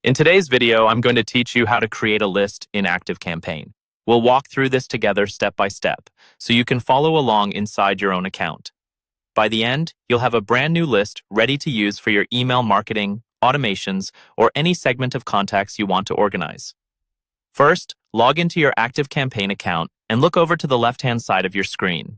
In today's video, I'm going to teach you how to create a list in ActiveCampaign. We'll walk through this together step by step, so you can follow along inside your own account. By the end, you'll have a brand new list ready to use for your email marketing, automations, or any segment of contacts you want to organize. First, log into your ActiveCampaign account and look over to the left-hand side of your screen.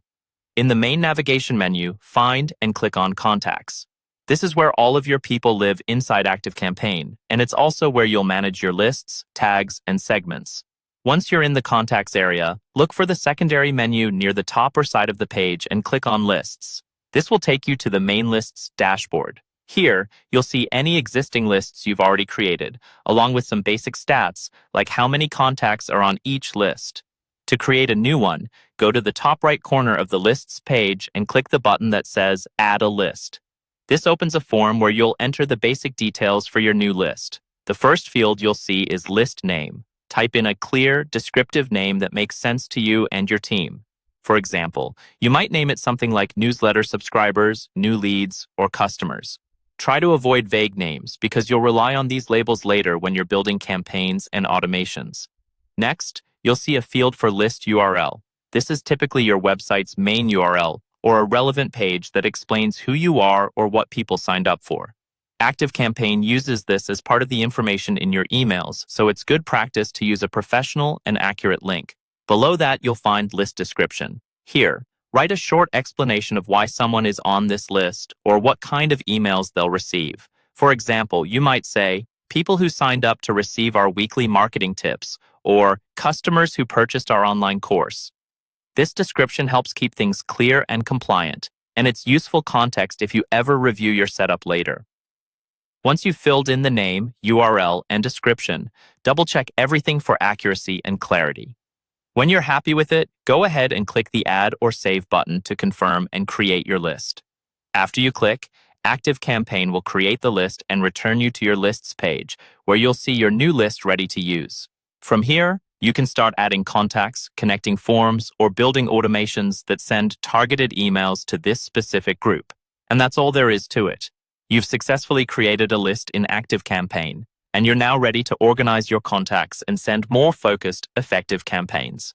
In the main navigation menu, find and click on Contacts. This is where all of your people live inside ActiveCampaign, and it's also where you'll manage your lists, tags, and segments. Once you're in the Contacts area, look for the secondary menu near the top or side of the page and click on Lists. This will take you to the main lists dashboard. Here, you'll see any existing lists you've already created, along with some basic stats like how many contacts are on each list. To create a new one, go to the top right corner of the Lists page and click the button that says Add a List. This opens a form where you'll enter the basic details for your new list. The first field you'll see is List Name. Type in a clear, descriptive name that makes sense to you and your team. For example, you might name it something like newsletter subscribers, new leads, or customers. Try to avoid vague names because you'll rely on these labels later when you're building campaigns and automations. Next, you'll see a field for List URL. This is typically your website's main URL, or a relevant page that explains who you are or what people signed up for. ActiveCampaign uses this as part of the information in your emails, so it's good practice to use a professional and accurate link. Below that, you'll find List Description. Here, write a short explanation of why someone is on this list or what kind of emails they'll receive. For example, you might say, people who signed up to receive our weekly marketing tips, or customers who purchased our online course. This description helps keep things clear and compliant, and it's useful context if you ever review your setup later. Once you've filled in the name, URL, and description, double-check everything for accuracy and clarity. When you're happy with it, go ahead and click the Add or Save button to confirm and create your list. After you click, ActiveCampaign will create the list and return you to your Lists page, where you'll see your new list ready to use. From here, you can start adding contacts, connecting forms, or building automations that send targeted emails to this specific group. And that's all there is to it. You've successfully created a list in ActiveCampaign, and you're now ready to organize your contacts and send more focused, effective campaigns.